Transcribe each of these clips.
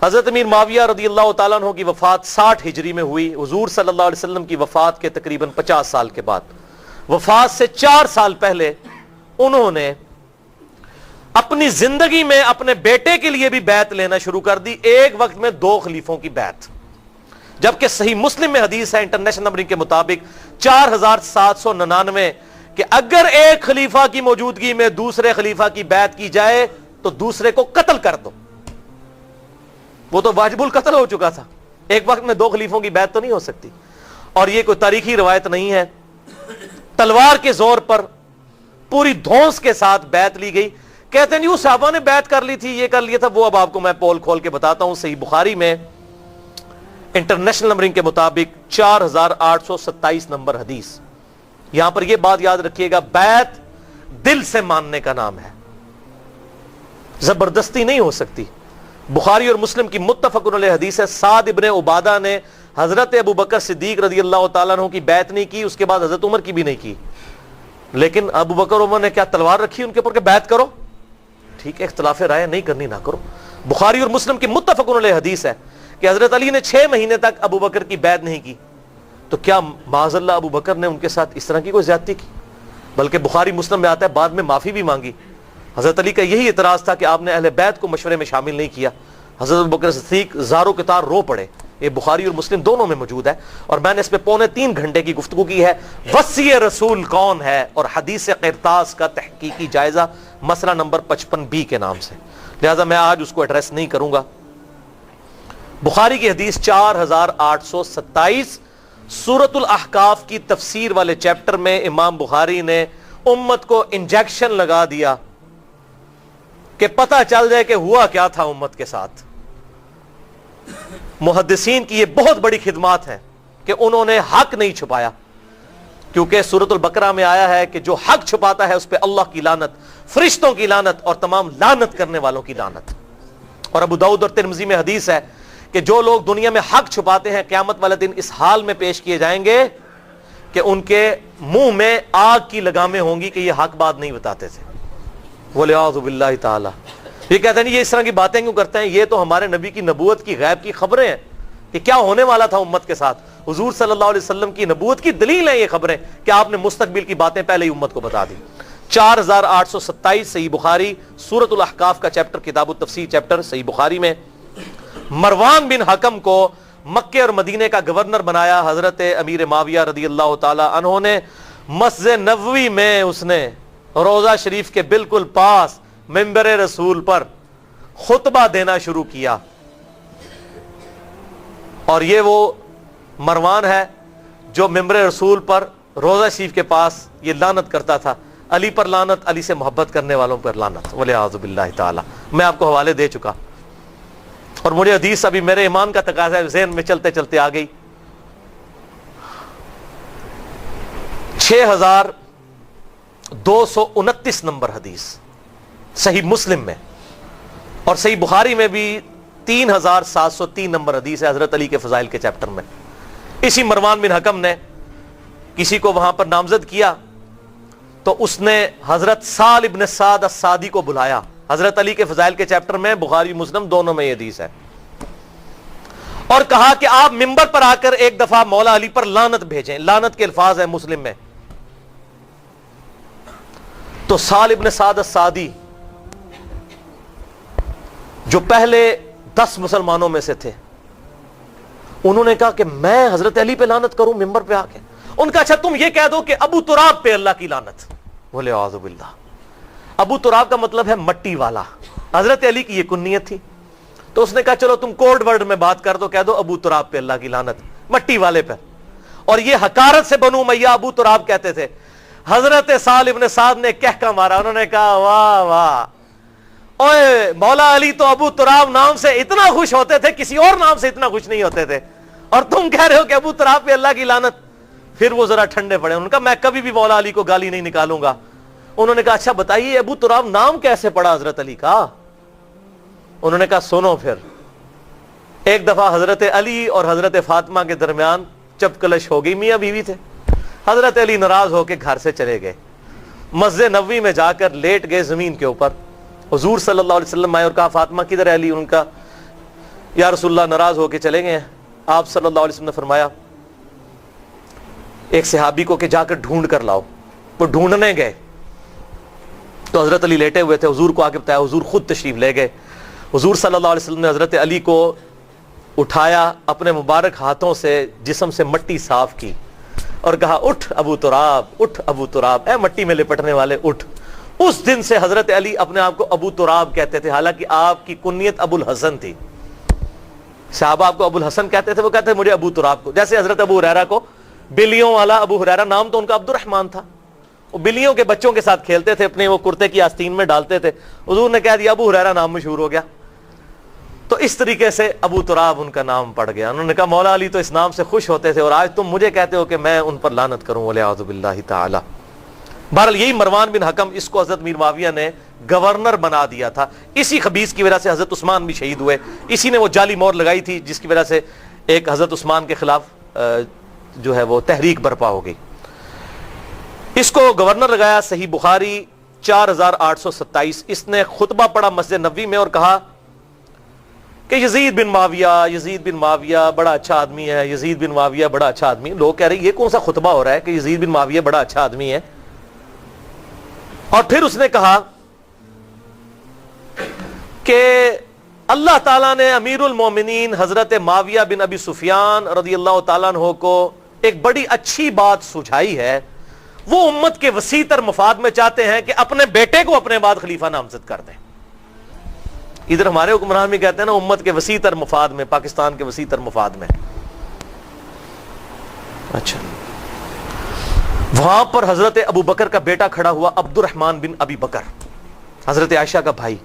حضرت امیر معاویہ رضی اللہ تعالیٰ عنہ کی وفات 60 ہجری میں ہوئی، حضور صلی اللہ علیہ وسلم کی وفات کے تقریباً 50 سال کے بعد۔ وفات سے 4 سال پہلے انہوں نے اپنی زندگی میں اپنے بیٹے کے لیے بھی بیعت لینا شروع کر دی، ایک وقت میں 2 خلیفوں کی بیعت، جبکہ صحیح مسلم میں حدیث ہے انٹرنیشنل نمبرنگ کے مطابق 4799 کہ اگر ایک خلیفہ کی موجودگی میں دوسرے خلیفہ کی بیعت کی جائے تو دوسرے کو قتل کر دو۔ وہ تو واجب القتل ہو چکا تھا، ایک وقت میں 2 خلیفوں کی بیعت تو نہیں ہو سکتی، اور یہ کوئی تاریخی روایت نہیں ہے، تلوار کے زور پر پوری دھونس کے ساتھ بیعت لی گئی۔ کہتے ہیں جی وہ صحابہ نے بیعت کر لی تھی، یہ کر لیا تھا، وہ اب آپ کو میں پول کھول کے بتاتا ہوں۔ صحیح بخاری میں انٹرنیشنل نمبرنگ کے مطابق 4827 نمبر حدیث۔ یہاں پر یہ بات یاد رکھیے گا، بیعت دل سے ماننے کا نام ہے، زبردستی نہیں ہو سکتی۔ بخاری اور مسلم کی متفق علیہ حدیث ہے، سعد ابن عبادہ نے حضرت ابو بکر صدیق رضی اللہ تعالیٰ عنہ کی بیعت نہیں کی، اس کے بعد حضرت عمر کی بھی نہیں کی، لیکن ابو بکر عمر نے کیا تلوار رکھی ان کے اوپر کہ بیعت کرو؟ ٹھیک ہے، اختلاف رائے نہیں کرنی نہ کرو۔ بخاری اور مسلم کی متفق علیہ حدیث ہے کہ حضرت علی نے 6 مہینے تک ابو بکر کی بیعت نہیں کی، تو کیا معاذ اللہ ابو بکر نے ان کے ساتھ اس طرح کی کوئی زیادتی کی؟ بلکہ بخاری مسلم میں آتا ہے بعد میں معافی بھی مانگی۔ حضرت علی کا یہی اعتراض تھا کہ آپ نے اہل بیت کو مشورے میں شامل نہیں کیا۔ حضرت ابو بکر صدیق زارو کے تار رو پڑے، یہ بخاری اور مسلم دونوں میں موجود ہے، اور میں نے اس پہ 2.25 گھنٹے کی گفتگو کی ہے۔ وصی رسول کون ہے اور حدیث قرطاس کا تحقیقی جائزہ، مسئلہ نمبر 55B کے نام سے، لہذا میں آج اس کو ایڈریس نہیں کروں گا۔ بخاری کی حدیث 4827، سورۃ الاحقاف کی تفسیر والے چیپٹر میں امام بخاری نے امت کو انجیکشن لگا دیا کہ پتہ چل جائے کہ ہوا کیا تھا امت کے ساتھ۔ محدثین کی یہ بہت بڑی خدمات ہے کہ انہوں نے حق نہیں چھپایا، کیونکہ سورۃ البقرہ میں آیا ہے کہ جو حق چھپاتا ہے اس پہ اللہ کی لعنت، فرشتوں کی لعنت اور تمام لعنت کرنے والوں کی لعنت۔ اور ابو داؤد اور ترمذی میں حدیث ہے کہ جو لوگ دنیا میں حق چھپاتے ہیں قیامت والے دن اس حال میں پیش کیے جائیں گے کہ ان کے منہ میں آگ کی لگامیں ہوں گی کہ یہ حق بات نہیں بتاتے تھے، وَلِعَاذُ بِاللَّهِ تعالی۔ یہ کہتے ہیں یہ اس طرح کی باتیں کیوں کرتے ہیں؟ یہ تو ہمارے نبی کی نبوت کی غیب کی خبریں ہیں کہ کیا ہونے والا تھا امت کے ساتھ، حضور صلی اللہ علیہ وسلم کی نبوت کی دلیل ہیں یہ خبریں کہ آپ نے مستقبل کی باتیں پہلے ہی امت کو بتا دی۔ 4827 صحیح بخاری سورۃ الاحقاف کا چیپٹر، کتاب التفسیر چیپٹر صحیح بخاری میں، مروان بن حکم کو مکے اور مدینے کا گورنر بنایا حضرت امیر معاویہ رضی اللہ تعالی عنہ نے۔ مسجد نبوی میں اس نے روضہ شریف کے بالکل پاس منبر رسول پر خطبہ دینا شروع کیا، اور یہ وہ مروان ہے جو منبر رسول پر روضہ شریف کے پاس یہ لعنت کرتا تھا، علی پر لعنت، علی سے محبت کرنے والوں پر لعنت، وَلِعَاذُ بِاللَّهِ تعالی۔ میں آپ کو حوالے دے چکا، اور مجھے حدیث ابھی میرے ایمان کا تقاضا ہے، ذہن میں چلتے چلتے آ گئی۔ 6229 نمبر حدیث صحیح مسلم میں، اور صحیح بخاری میں بھی 3703 نمبر حدیث ہے حضرت علی کے فضائل کے چیپٹر میں۔ اسی مروان بن حکم نے کسی کو وہاں پر نامزد کیا تو اس نے حضرت سال ابن سعد السعدی کو بلایا، حضرت علی کے فضائل کے چیپٹر میں، بخاری مسلم دونوں میں یہ حدیث ہے، اور کہا کہ آپ منبر پر آ کر ایک دفعہ مولا علی پر لعنت بھیجیں، لعنت کے الفاظ ہیں مسلم میں۔ تو سال ابن سعد السعدی جو پہلے 10 مسلمانوں میں سے تھے، انہوں نے کہا کہ میں حضرت علی پہ لعنت کروں منبر پہ آ کے؟ ان کا اچھا تم یہ کہہ دو کہ ابو تراب پہ اللہ کی لعنت، وَلِعَاذُ بِاللَّهِ۔ ابو تراب کا مطلب ہے مٹی والا، حضرت علی کی یہ کنیت تھی، تو اس نے کہا چلو تم کوڈ ورڈ میں بات کر دو، کہہ دو ابو تراب پہ اللہ کی لعنت، مٹی والے پہ۔ اور یہ حقارت سے بنو امیہ ابو تراب کہتے تھے۔ حضرت سال ابن سعد نے کہہ مارا، انہوں نے کہا واہ واہ، اوے مولا علی تو ابو تراب نام سے اتنا خوش ہوتے تھے، کسی اور نام سے اتنا خوش نہیں ہوتے تھے، اور تم کہہ رہے ہو کہ ابو تراب پہ اللہ کی لعنت۔ پھر وہ ذرا ٹھنڈے پڑے، انہوں نے کہا میں کبھی بھی مولا علی کو گالی نہیں نکالوں گا۔ انہوں نے کہا اچھا بتائیے ابو تراب نام کیسے پڑا حضرت علی کا؟ انہوں نے کہا سنو پھر۔ ایک دفعہ حضرت علی اور حضرت فاطمہ کے درمیان چپکلش ہو گئی، میاں بیوی تھے، حضرت علی ناراض ہو کے گھر سے چلے گئے، مسجد نبوی میں جا کر لیٹ گئے زمین کے اوپر۔ حضور صلی اللہ علیہ وسلم آئے اور کہا فاطمہ کدھر ہے علی؟ ان کا یا رسول اللہ ناراض ہو کے چلے گئے ہیں. آپ صلی اللہ علیہ وسلم نے فرمایا ایک صحابی کو کہ جا کر ڈھونڈ کر لاؤ. وہ ڈھونڈنے گئے تو حضرت علی لیٹے ہوئے تھے. حضور کو آ کے بتایا, حضور خود تشریف لے گئے. حضور صلی اللہ علیہ وسلم نے حضرت علی کو اٹھایا, اپنے مبارک ہاتھوں سے جسم سے مٹی صاف کی اور کہا اٹھ ابو تراب, اٹھ ابو تراب, اے مٹی میں لپٹنے والے اٹھ. اس دن سے حضرت علی اپنے آپ کو ابو تراب کہتے تھے, حالانکہ آپ کی کنیت ابو الحسن تھی. صحابہ آپ کو ابو الحسن کہتے تھے, وہ کہتے ہیں مجھے ابو تراب کو. جیسے حضرت ابو ہریرہ کو بلیوں والا ابو ہریرہ, نام تو ان کا عبد الرحمن تھا, وہ بلیوں کے بچوں کے ساتھ کھیلتے تھے, اپنے وہ کرتے کی آستین میں ڈالتے تھے. حضور نے کہہ دیا ابو ہریرہ نام مشہور ہو گیا. تو اس طریقے سے ابو تراب ان کا نام پڑ گیا. انہوں نے کہا مولا علی تو اس نام سے خوش ہوتے تھے اور آج تم مجھے کہتے ہو کہ میں ان پر لعنت کروں, والعیاذ باللہ تعالی. بہرحال یہی مروان بن حکم, اس کو حضرت میر معاویہ نے گورنر بنا دیا تھا. اسی خبیث کی وجہ سے حضرت عثمان بھی شہید ہوئے. اسی نے وہ جعلی مہر لگائی تھی جس کی وجہ سے ایک حضرت عثمان کے خلاف جو ہے وہ تحریک برپا ہو گئی. اس کو گورنر لگایا. صحیح بخاری 4827. اس نے خطبہ پڑھا مسجد نبوی میں اور کہا کہ یزید بن معاویہ بڑا اچھا آدمی ہے, یزید بن معاویہ بڑا اچھا آدمی. لوگ کہہ رہے ہیں یہ کون سا خطبہ ہو رہا ہے کہ یزید بن معاویہ بڑا اچھا آدمی ہے. اور پھر اس نے کہا کہ اللہ تعالیٰ نے امیر المومنین حضرت معاویہ بن ابی سفیان رضی اللہ تعالیٰ عنہ کو ایک بڑی اچھی بات سجھائی ہے. وہ امت کے وسیع تر مفاد میں چاہتے ہیں کہ اپنے بیٹے کو اپنے بعد خلیفہ نامزد کر دیں. ادھر ہمارے حکمران بھی کہتے ہیں نا امت کے وسیع تر مفاد میں, پاکستان کے وسیع تر مفاد میں. اچھا, وہاں پر حضرت ابو بکر کا بیٹا کھڑا ہوا, عبد الرحمن بن ابی بکر, حضرت عائشہ کا بھائی.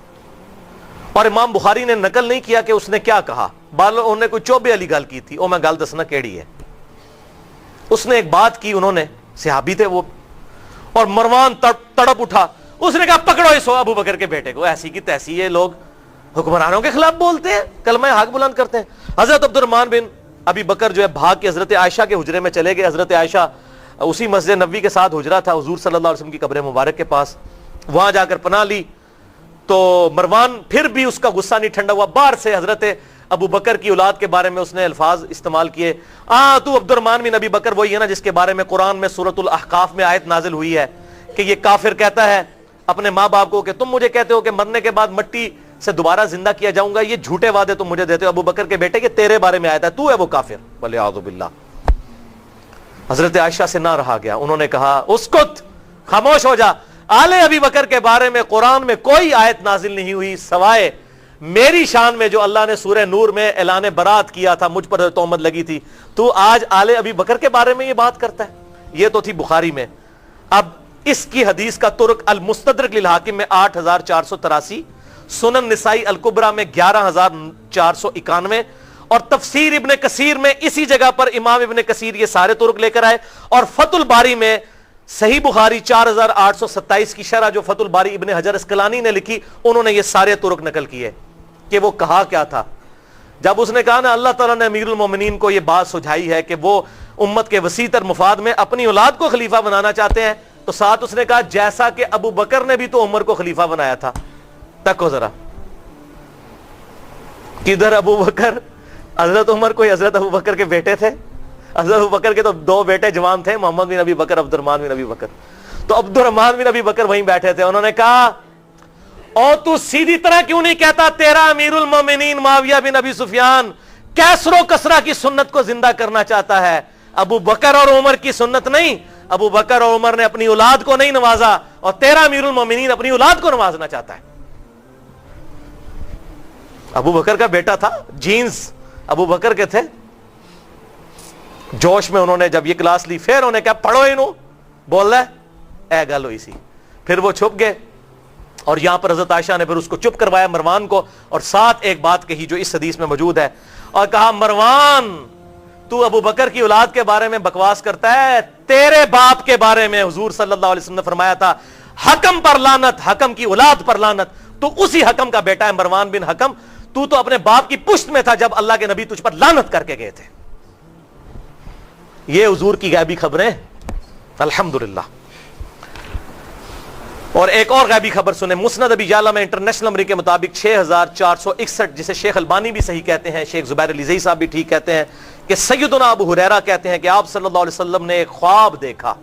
اور امام بخاری نے نقل نہیں کیا کہ اس نے کیا کہا. انہوں نے کوئی چوبے والی گل کی تھی, او میں گل دسنا کیڑی ہے. اس نے ایک بات کی, انہوں نے صحابی تھے وہ, اور مروان تڑپ اٹھا. اس نے کہا پکڑو اس ابو بکر کے بیٹے کو. ایسی کی تیسی یہ لوگ حکمرانوں کے خلاف بولتے ہیں, کلمہ حق بلند کرتے ہیں. حضرت عبد الرحمن بن ابی بکر جو ہے بھاگ کے حضرت عائشہ کے حجرے میں چلے گئے. حضرت عائشہ اسی مسجد نبوی کے ساتھ حجرہ تھا حضور صلی اللہ علیہ وسلم کی قبر مبارک کے پاس, وہاں جا کر پناہ لی. تو مروان پھر بھی اس کا غصہ نہیں ٹھنڈا ہوا. باہر سے حضرت ابو بکر کی اولاد کے بارے میں اس نے الفاظ استعمال کیے. تو عبد الرحمن بن ابی بکر وہی ہے نا جس کے بارے میں قرآن میں سورۃ الاحقاف میں آیت نازل ہوئی ہے کہ یہ کافر کہتا ہے اپنے ماں باپ کو کہ تم مجھے کہتے ہو کہ مرنے کے بعد مٹی سے دوبارہ زندہ کیا جاؤں گا, یہ جھوٹے وعدے تم مجھے دیتے ہو. ابو بکر کے بیٹے کہ تیرے بارے میں آیا تھا, تو ہے وہ کافر, والعیاذ باللہ. حضرت عائشہ سے نہ رہا گیا, انہوں نے کہا اسکت, خاموش ہو جا. آل ابی بکر کے بارے میں قرآن میں کوئی آیت نازل نہیں ہوئی سوائے میری شان میں جو اللہ نے سورہ نور میں اعلان برات کیا تھا, مجھ پر تہمت لگی تھی. تو آج آل ابی بکر کے بارے میں یہ بات کرتا ہے. یہ تو تھی بخاری میں. اب اس کی حدیث کا ترک المستدرک للحاکم میں 8483, سنن نسائی الکبریٰ میں 11491, اور تفسیر ابن کثیر میں اسی جگہ پر امام ابن کثیر یہ سارے ترک لے کر آئے. اور فتح الباری میں صحیح بخاری 4827 کی شرح جو فتح الباری ابن حجر اسقلانی نے لکھی, انہوں نے یہ سارے ترک نقل کیے کہ وہ کہا کیا تھا. جب اس نے کہا نا اللہ تعالیٰ نے امیر المومنین کو یہ بات سجھائی ہے کہ وہ امت کے وسیع تر مفاد میں اپنی اولاد کو خلیفہ بنانا چاہتے ہیں, تو ساتھ اس نے کہا جیسا کہ ابو بکر نے بھی تو عمر کو خلیفہ بنایا تھا. تکو ذرا, کدھر ابو بکر, حضرت عمر کوئی حضرت ابو بکر کے بیٹے تھے؟ حضرت ابو بکر کے تو 2 بیٹے جوان تھے, محمد بن ابی بکر, عبد الرحمن بن ابی بکر. تو عبد الرحمن بن ابی بکر وہیں بیٹھے تھے. انہوں نے کہا او تو سیدھی طرح کیوں نہیں کہتا تیرا امیر المومنین معاویہ بن ابی سفیان کیسر و کسرا کی سنت کو زندہ کرنا چاہتا ہے, ابو بکر اور عمر کی سنت نہیں. ابو بکر اور عمر نے اپنی اولاد کو نہیں نوازا, اور تیرا امیر المومنین اپنی اولاد کو نوازنا چاہتا ہے. ابو بکر کا بیٹا تھا, جینز ابو بکر کے تھے. جوش میں انہوں نے جب یہ کلاس لی, پھر انہوں نے کہا پڑھو انہوں, بول رہا ہے, اے گل ہوئی سی. پھر وہ چھپ گئے, اور یہاں پر حضرت عائشہ نے پھر اس کو چپ کروایا مروان کو, اور ساتھ ایک بات کہی جو اس حدیث میں موجود ہے, اور کہا مروان تو ابو بکر کی اولاد کے بارے میں بکواس کرتا ہے, تیرے باپ کے بارے میں حضور صلی اللہ علیہ وسلم نے فرمایا تھا حکم پر لعنت, حکم کی اولاد پر لعنت. تو اسی حکم کا بیٹا ہے مروان بن حکم. تو اپنے باپ کی پشت میں تھا جب اللہ کے نبی تجھ پر لعنت کر کے گئے تھے. یہ حضور کی غیبی خبریں الحمدللہ. اور ایک اور غیبی خبر سنیں، مسند ابی یعلا میں انٹرنیشنل نمبر کے مطابق 6461، جسے شیخ البانی بھی صحیح کہتے ہیں، شیخ زبیر علیزئی صاحب بھی ٹھیک کہتے ہیں، کہ سیدنا ابو ہریرہ کہتے ہیں کہ آپ صلی اللہ علیہ وسلم نے ایک خواب دیکھا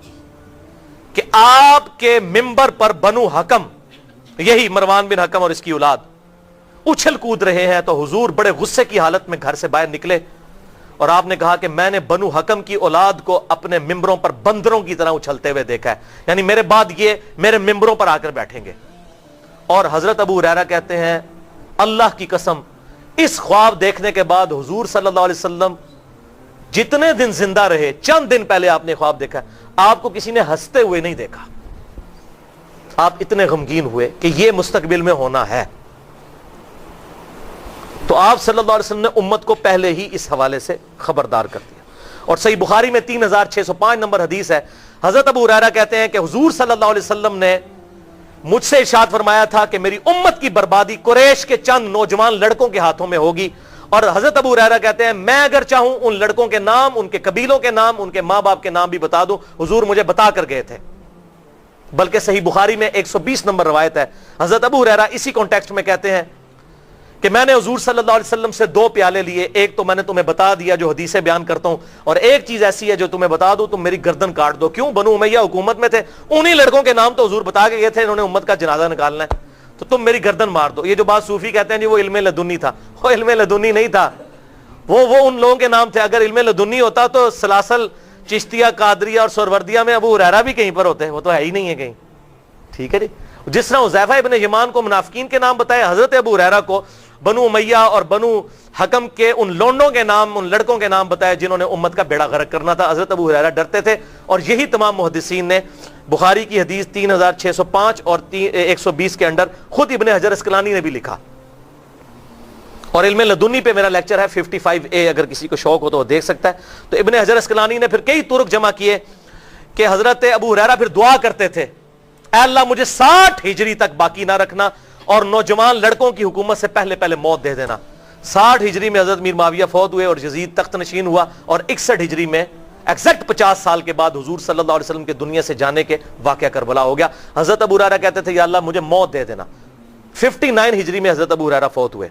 کہ آپ کے منبر پر بنو حکم، یہی مروان بن حکم اور اس کی اولاد، اچھل کود رہے ہیں، تو حضور بڑے غصے کی حالت میں گھر سے باہر نکلے اور آپ نے کہا کہ میں نے بنو حکم کی اولاد کو اپنے ممبروں پر بندروں کی طرح اچھلتے ہوئے دیکھا ہے، یعنی میرے بعد یہ میرے ممبروں پر آ کر بیٹھیں گے۔ اور حضرت ابو ہریرہ کہتے ہیں اللہ کی قسم اس خواب دیکھنے کے بعد حضور صلی اللہ علیہ وسلم جتنے دن زندہ رہے، چند دن پہلے آپ نے خواب دیکھا، آپ کو کسی نے ہنستے ہوئے نہیں دیکھا، آپ اتنے غمگین ہوئے کہ یہ مستقبل میں ہونا ہے۔ تو آپ صلی اللہ علیہ وسلم نے امت کو پہلے ہی اس حوالے سے خبردار کر دیا۔ اور صحیح بخاری میں 3605 نمبر حدیث ہے، حضرت ابو ہریرہ کہتے ہیں کہ حضور صلی اللہ علیہ وسلم نے مجھ سے ارشاد فرمایا تھا کہ میری امت کی بربادی قریش کے چند نوجوان لڑکوں کے ہاتھوں میں ہوگی، اور حضرت ابو ہریرہ کہتے ہیں میں اگر چاہوں ان لڑکوں کے نام، ان کے قبیلوں کے نام، ان کے ماں باپ کے نام بھی بتا دوں، حضور مجھے بتا کر گئے تھے۔ بلکہ صحیح بخاری میں 120 نمبر روایت ہے، حضرت ابو ہریرہ اسی کانٹیکسٹ میں کہتے ہیں کہ میں نے حضور صلی اللہ علیہ وسلم سے 2 پیالے لیے، ایک تو میں نے تمہیں بتا دیا جو حدیثیں بیان کرتا ہوں، اور ایک چیز ایسی ہے جو تمہیں بتا دوں تم میری گردن کاٹ دو۔ کیوں؟ بنو امیہ حکومت میں تھے، انہی لڑکوں کے نام تو حضور بتا کے گئے تھے، انہوں نے امت کا جنازہ نکالنا ہے، تو تم میری گردن مار دو۔ یہ جو بات صوفی کہتے ہیں جی وہ علم لدنی تھا، وہ علم لدنی نہیں تھا، وہ ان لوگوں کے نام تھے۔ اگر علم لدنی ہوتا تو سلاسل، چشتیہ، قادریہ اور سہروردیہ میں ابو ہریرہ بھی کہیں پر ہوتے، وہ تو ہے ہی نہیں ہے کہیں، ٹھیک ہے جی۔ جس طرح حذیفہ ابن یمان کو منافقین کے نام بتائے، حضرت ابو ہریرہ کو بنو امیہ اور بنو حکم کے ان لونڈوں کے نام، ان لڑکوں کے نام بتائے جنہوں نے امت کا بیڑا غرق کرنا تھا۔ حضرت ابو ہریرہ ڈرتے تھے، اور یہی تمام محدثین نے بخاری کی حدیث 3605 اور 120 کے اندر خود ابن حجر اسقلانی نے بھی لکھا۔ اور علم لدنی پہ میرا لیکچر ہے 55A، اگر کسی کو شوق ہو تو وہ دیکھ سکتا ہے۔ تو ابن حجر اسقلانی نے پھر کئی طرق جمع کیے کہ حضرت ابو ہریرہ پھر دعا کرتے تھے، اے اللہ مجھے 60 ہجری تک باقی نہ رکھنا اور نوجوان لڑکوں کی حکومت سے پہلے پہلے موت دے دینا۔ 60 ہجری میں حضرت میر معاویہ فوت ہوئے اور یزید تخت نشین ہوا، اور 61 ہجری میں ایگزیکٹ 50 سال کے بعد حضور صلی اللہ علیہ وسلم کے دنیا سے جانے کے واقعہ کربلا ہو گیا۔ حضرت ابو ہریرہ کہتے تھے یا اللہ مجھے موت دے دینا۔ 59 ہجری میں حضرت ابو ہریرہ فوت ہوئے،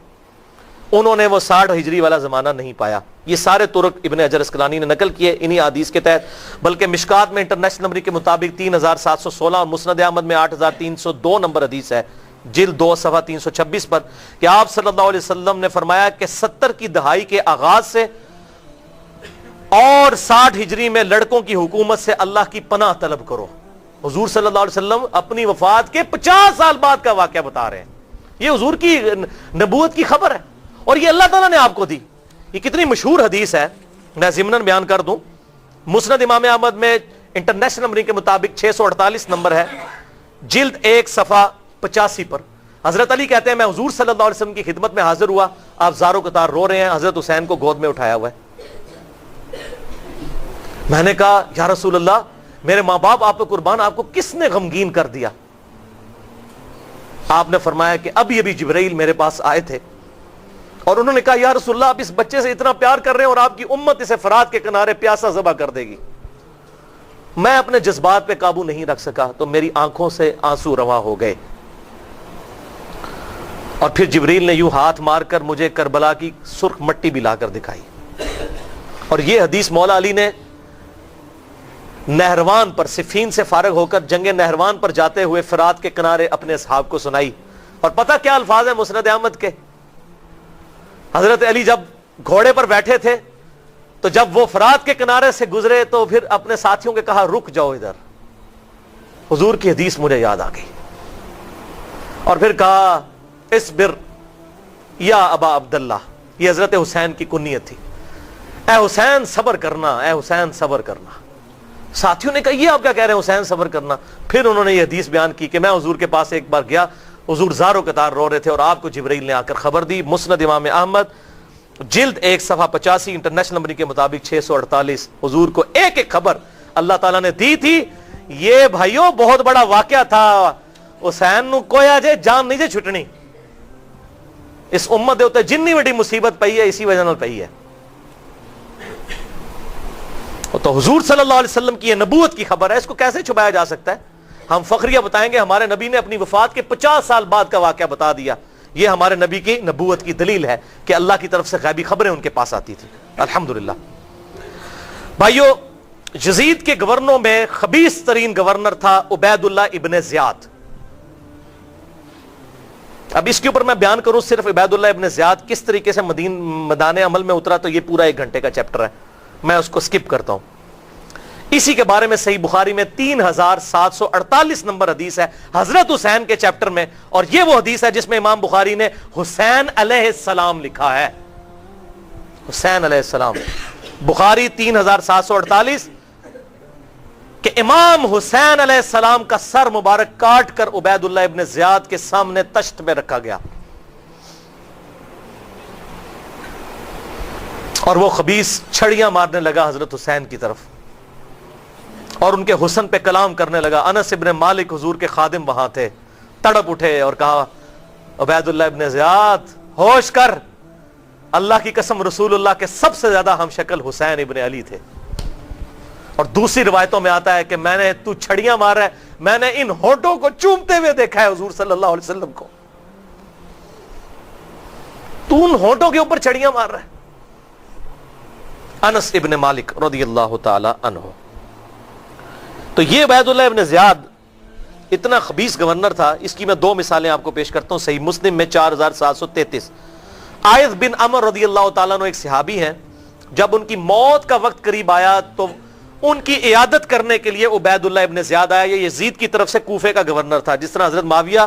انہوں نے وہ 60 ہجری والا زمانہ نہیں پایا۔ یہ سارے طرق ابن حجر اسقلانی نے نقل کیے انہی حدیث کے تحت، بلکہ مشکات میں انٹرنیشنل نمبر کے مطابق 3716 اور مسند احمد میں 8302 نمبر حدیث ہے، جلد 2 صفحہ 326 پر، کہ آپ صلی اللہ علیہ وسلم نے فرمایا کہ 70 کی دہائی کے آغاز سے اور 60 ہجری میں لڑکوں کی حکومت سے اللہ کی پناہ طلب کرو۔ حضور صلی اللہ علیہ وسلم اپنی وفات کے 50 سال بعد کا واقعہ بتا رہے ہیں، یہ حضور کی نبوت کی خبر ہے، اور یہ اللہ تعالیٰ نے آپ کو دی۔ یہ کتنی مشہور حدیث ہے، میں ضمناً بیان کر دوں، مسند امام احمد میں انٹرنیشنل نمبر کے مطابق 648 نمبر ہے، جلد 1 صفحہ 85 پر، حضرت علی کہتے ہیں میں حضور صلی اللہ علیہ وسلم کی خدمت میں حاضر ہوا، آپ زارو قطار رو رہے ہیں، حضرت حسین کو گود میں اٹھایا ہوا ہے۔ میں نے کہا یا رسول اللہ میرے ماں باپ آپ پہ قربان، آپ کو کس نے غمگین کر دیا؟ آپ نے فرمایا کہ ابھی ابھی جبرائیل میرے پاس آئے تھے اور انہوں نے کہا یا رسول اللہ آپ اس بچے سے اتنا پیار کر رہے ہیں اور آپ کی امت اسے فرات کے کنارے پیاسا ذبح کر دے گی۔ میں اپنے جذبات پہ قابو نہیں رکھ سکا تو میری آنکھوں سے آنسو رواں ہو گئے، اور پھر جبریل نے یوں ہاتھ مار کر مجھے کربلا کی سرخ مٹی بھی لا کر دکھائی۔ اور یہ حدیث مولا علی نے نہروان پر، صفین سے فارغ ہو کر جنگ نہروان پر جاتے ہوئے فرات کے کنارے اپنے اصحاب کو سنائی۔ اور پتہ کیا الفاظ ہیں مسند احمد کے؟ حضرت علی جب گھوڑے پر بیٹھے تھے تو جب وہ فرات کے کنارے سے گزرے تو پھر اپنے ساتھیوں کے کہا رک جاؤ ادھر، حضور کی حدیث مجھے یاد آ گئی، اور پھر کہا اصبر یا ابا عبداللہ، یہ حضرت حسین کی کنیت تھی، اے حسین صبر کرنا، اے حسین صبر کرنا۔ ساتھیوں نے کہا یہ آپ کیا کہہ رہے ہیں حسین صبر کرنا؟ پھر انہوں نے یہ حدیث بیان کی کہ میں حضور کے پاس ایک بار گیا، حضور زارو قطار رو رہے تھے اور آپ کو جبرائیل نے آ کر خبر دی۔ مسند امام احمد جلد 1 صفحہ 85 انٹرنیشنل نمبر کے مطابق 648، حضور کو ایک ایک خبر اللہ تعالیٰ نے دی تھی۔ یہ بھائیوں بہت بڑا واقعہ تھا، حسین نو کوئی آجے جان نہیں جے چھٹنی، اس امت دے ہوتے جنی بڑی مصیبت پئی ہے اسی وجہ نال پئی ہے۔ تو حضور صلی اللہ علیہ وسلم کی یہ نبوت کی خبر ہے، اس کو کیسے چھپایا جا سکتا ہے؟ ہم فخریہ بتائیں گے ہمارے نبی نے اپنی وفات کے 50 سال بعد کا واقعہ بتا دیا. یہ ہمارے نبی کی نبوت کی دلیل ہے کہ اللہ کی طرف سے غیبی خبریں ان کے پاس آتی تھی. الحمدللہ. بھائیو، یزید کے گورنروں میں خبیث ترین گورنر تھا عبید اللہ ابن زیاد. اب اس کے اوپر میں بیان کروں صرف عبید اللہ ابن زیاد کس طریقے سے میدان عمل میں اترا تو یہ پورا 1 گھنٹے کا چیپٹر ہے، میں اس کو سکپ کرتا ہوں. اسی کے بارے میں صحیح بخاری میں 3748 نمبر حدیث ہے حضرت حسین کے چیپٹر میں، اور یہ وہ حدیث ہے جس میں امام بخاری نے حسین علیہ السلام لکھا ہے. حسین علیہ السلام، بخاری 3748 کہ امام حسین علیہ السلام کا سر مبارک کاٹ کر عبید اللہ ابن زیاد کے سامنے تشت میں رکھا گیا، اور وہ خبیث چھڑیاں مارنے لگا حضرت حسین کی طرف اور ان کے حسن پہ کلام کرنے لگا. انس ابن مالک حضور کے خادم وہاں تھے، تڑپ اٹھے اور کہا عبید اللہ ابن زیاد ہوش کر، اللہ کی قسم رسول اللہ کے سب سے زیادہ ہم شکل حسین ابن علی تھے. اور دوسری روایتوں میں آتا ہے کہ میں نے تو چھڑیاں مار رہا ہے، میں نے ان ہونٹوں کو چومتے ہوئے دیکھا ہے حضور صلی اللہ علیہ وسلم کو، تو ان ہونٹوں کے اوپر چھڑیاں مار رہا ہے. انس ابن مالک رضی اللہ تعالی عنہ. تو یہ عبید اللہ ابن زیاد اتنا خبیث گورنر تھا. اس کی میں 2 مثالیں آپ کو پیش کرتا ہوں. صحیح مسلم میں 4733 عائذ بن عمر رضی اللہ تعالیٰ عنہ ایک صحابی ہیں، جب ان کی موت کا وقت قریب آیا تو ان کی عیادت کرنے کے لیے عبید اللہ ابن زیاد آیا. یہ یزید کی طرف سے کوفے کا گورنر تھا، جس طرح حضرت معاویہ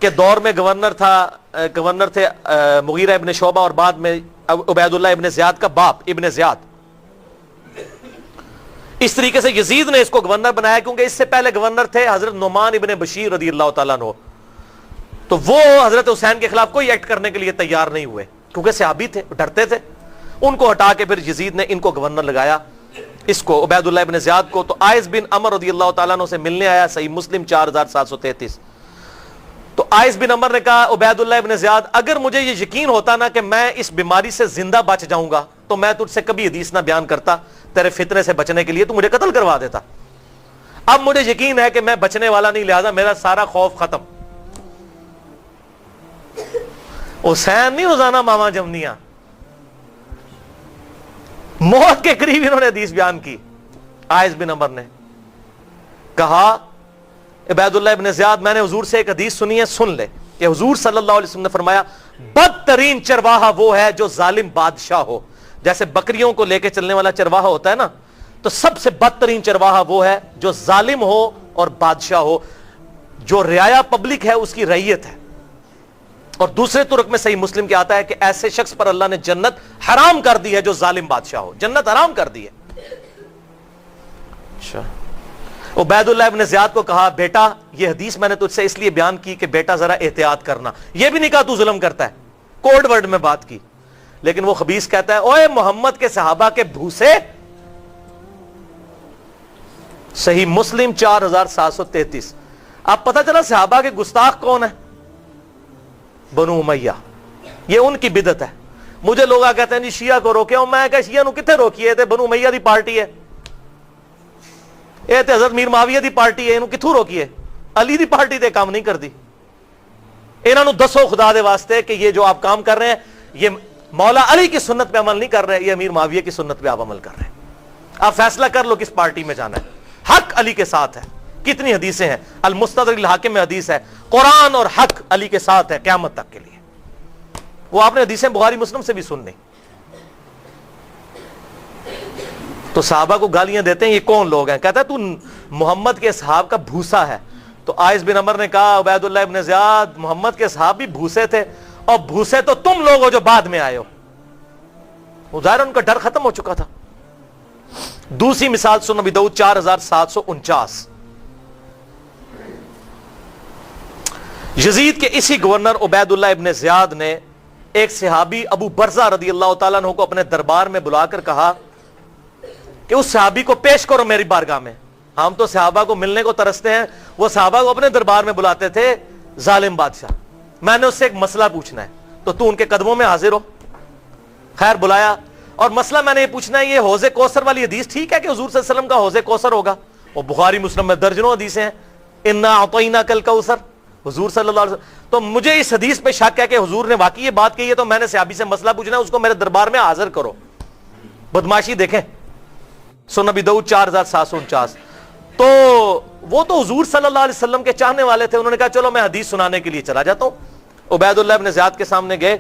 کے دور میں گورنر تھے مغیرہ ابن شعبہ، اور بعد میں عبید اللہ ابن زیاد کا باپ ابن زیاد. اس طریقے سے یزید نے اس کو گورنر بنایا، کیونکہ اس سے پہلے گورنر تھے حضرت نعمان ابن بشیر رضی اللہ تعالیٰ عنہ. تو وہ حضرت حسین کے خلاف کوئی ایکٹ کرنے کے لیے تیار نہیں ہوئے، کیونکہ صحابی تھے، ڈرتے تھے. ان کو ہٹا کے پھر یزید نے ان کو گورنر لگایا، اس کو عبید اللہ ابن زیاد کو. تو عائذ بن عمر رضی اللہ تعالیٰ عنہ سے ملنے آیا، صحیح مسلم 4733. تو عائذ بن عمر نے کہا عبید اللہ ابن زیاد، اگر مجھے یہ یقین ہوتا نا کہ میں اس بیماری سے زندہ بچ جاؤں گا تو میں تجھ سے کبھی حدیث نہ بیان کرتا. تیرے فتنے سے بچنے کے لیے تو مجھے قتل کروا دیتا. اب مجھے یقین ہے کہ میں بچنے والا نہیں، لہذا میرا سارا خوف ختم. حسین نہیں روزانہ ماما جمنیاں، موت کے قریب انہوں نے حدیث بیان کی. عائذ بن عمر نے کہا عبید اللہ ابن زیاد، میں نے حضور سے ایک حدیث سنی ہے، سن لے، کہ حضور صلی اللہ علیہ وسلم نے فرمایا بدترین چرواہا وہ ہے جو ظالم بادشاہ ہو. جیسے بکریوں کو لے کے چلنے والا چرواہا ہوتا ہے نا، تو سب سے بدترین چرواہا وہ ہے جو ظالم ہو اور بادشاہ ہو، جو رعایا پبلک ہے اس کی رعیت ہے. اور دوسرے طرق میں صحیح مسلم کے آتا ہے کہ ایسے شخص پر اللہ نے جنت حرام کر دی ہے جو ظالم بادشاہ ہو، جنت حرام کر دی ہے. اچھا، عبید اللہ ابن زیاد کو کہا بیٹا یہ حدیث میں نے تجھ سے اس لیے بیان کی کہ بیٹا ذرا احتیاط کرنا. یہ بھی نہیں کہا تو ظلم کرتا ہے، کوڈ ورڈ میں بات کی. لیکن وہ خبیث کہتا ہے اوے محمد کے صحابہ کے بھوسے. صحیح مسلم 4733. اب پتہ چلا صحابہ کے گستاخ کون ہے؟ بنو امیہ. یہ ان کی بدعت ہے. مجھے لوگ کہتے ہیں جی شیعہ کو روکے ہوں، میں کہ شیعہ نو کتنے روکیے تے بنو امیہ دی پارٹی ہے، اے تے حضرت میر معاویہ دی پارٹی ہے، انہوں کتھوں روکیے؟ علی دی پارٹی تے کام نہیں کر دی. انہوں دسو خدا دے واسطے کہ یہ جو آپ کام کر رہے ہیں یہ مولا علی کی سنت پہ عمل نہیں کر رہے، یہ امیر معاویہ کی سنت پہ آپ عمل کر رہے ہیں. آپ فیصلہ کر لو کس پارٹی میں جانا ہے. حق علی کے ساتھ ہے. کتنی حدیثیں ہیں، المستدرک الحاکم میں حدیث ہے، قرآن اور حق علی کے ساتھ ہے قیامت تک کے لیے. وہ آپ نے حدیثیں بخاری مسلم سے بھی سننی. تو صحابہ کو گالیاں دیتے ہیں، یہ کون لوگ ہیں؟ کہتا ہے تو محمد کے اصحاب کا بھوسا ہے. تو عائذ بن عمر نے کہا عبید اللہ ابن زیاد، محمد کے اصحاب بھی بھوسے تھے، اور بھوسے تو تم لوگ ہو جو بعد میں آئے ہو. ظاہر ان کا ڈر ختم ہو چکا تھا. دوسری مثال سن نبی داؤد 4749. یزید کے اسی گورنر عبید اللہ ابن زیاد نے ایک صحابی ابو برزہ رضی اللہ تعالیٰ عنہ کو اپنے دربار میں بلا کر کہا کہ اس صحابی کو پیش کرو میری بارگاہ میں. ہم تو صحابہ کو ملنے کو ترستے ہیں، وہ صحابہ کو اپنے دربار میں بلاتے تھے ظالم بادشاہ. میں نے اس سے ایک مسئلہ پوچھنا ہے، تو ان کے قدموں میں حاضر ہو. خیر بلایا، اور مسئلہ میں نے یہ پوچھنا ہے، یہ حوض کوثر والی حدیث ٹھیک ہے کہ حضور صلی اللہ علیہ وسلم کا حوض کوثر ہوگا؟ اور بخاری مسلم میں درجنوں حدیثیں ہیں انا اعطیناک الکوثر، حضور صلی اللہ علیہ وسلم. تو مجھے اس حدیث پہ شک ہے کہ حضور نے واقعی یہ بات کہی ہے، تو میں نے صحابی سے مسئلہ پوچھنا ہے، اس کو میرے دربار میں حاضر کرو. بدماشی دیکھیں، سنن نبی داؤد 4749. تو وہ تو حضور صلی اللہ علیہ وسلم کے چاہنے والے تھے، انہوں نے کہا چلو میں حدیث سنانے کے لیے چلا جاتا ہوں. عبید اللہ ابن زیاد کے سامنے گئے،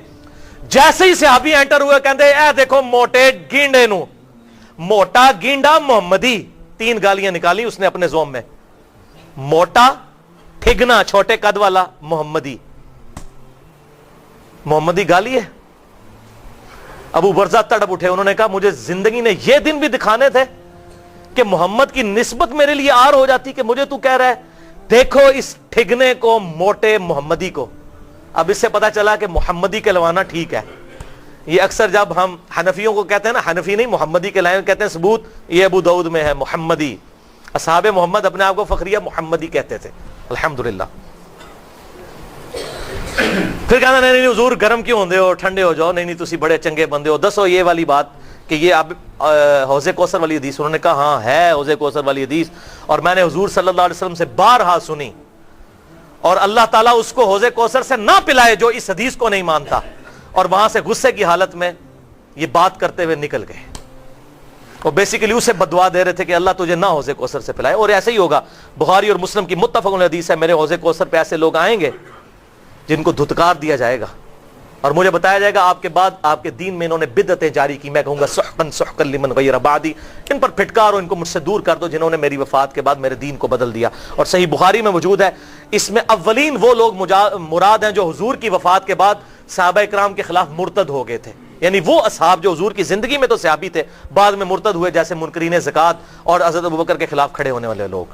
جیسے ہی صحابی انٹر ہوئے کہتے اے دیکھو موٹے گینڈے نو، موٹا گینڈا محمدی. 3 گالیاں نکالی اس نے اپنے زوم میں، موٹا، ٹھگنا چھوٹے قد والا، محمدی. محمدی گالی ہے. ابو برزہ تڑپ اٹھے، انہوں نے کہا مجھے زندگی نے یہ دن بھی دکھانے تھے کہ محمد کی نسبت میرے لیے آر ہو جاتی، کہ مجھے تو کہہ رہا ہے دیکھو اس ٹھگنے کو، موٹے محمدی کو. اب اس سے پتا چلا کہ محمدی کہلوانا ٹھیک ہے. یہ اکثر جب ہم حنفیوں کو کہتے ہیں نا، حنفی نہیں محمدی کہلائیں، کہتے ہیں ثبوت یہ ابو داؤد میں ہے محمدی. اصحاب محمد اپنے آپ کو فخریہ محمدی کہتے تھے، الحمدللہ. پھر کہنا نہیں نہیں حضور گرم کیوں ہوندے ہو، ٹھنڈے ہو جاؤ. نہیں نہیں تسی بڑے چنگے بندے ہو، دسو یہ والی بات کہ یہ اب حوض کوثر والی حدیث. انہوں نے کہا ہاں ہے حوض کوثر والی حدیث، اور میں نے حضور صلی اللہ علیہ وسلم سے بارہا سنی، اور اللہ تعالیٰ اس کو حوض کوثر سے نہ پلائے جو اس حدیث کو نہیں مانتا. اور وہاں سے غصے کی حالت میں یہ بات کرتے ہوئے نکل گئے. وہ بیسیکلی اسے بدعا دے رہے تھے کہ اللہ تجھے نہ حوض کوثر سے پلائے. اور ایسے ہی ہوگا، بخاری اور مسلم کی متفق حدیث ہے، میرے حوض کوثر پہ ایسے لوگ آئیں گے جن کو دھتکار دیا جائے گا، اور مجھے بتایا جائے گا آپ کے بعد آپ کے دین میں انہوں نے بدعتیں جاری کی. میں کہوں گا سحقا سحقا لمن غیر بعدی، ان پر پھٹکارو، ان کو مجھ سے دور کر دو جنہوں نے میری وفات کے بعد میرے دین کو بدل دیا. اور صحیح بخاری میں موجود ہے، اس میں اولین وہ لوگ مراد ہیں جو حضور کی وفات کے بعد صحابہ اکرام کے خلاف مرتد ہو گئے تھے. یعنی وہ اصحاب جو حضور کی زندگی میں تو صحابی تھے، بعد میں مرتد ہوئے، جیسے منکرین زکات اور حضرت ابوبکر کے خلاف کھڑے ہونے والے لوگ.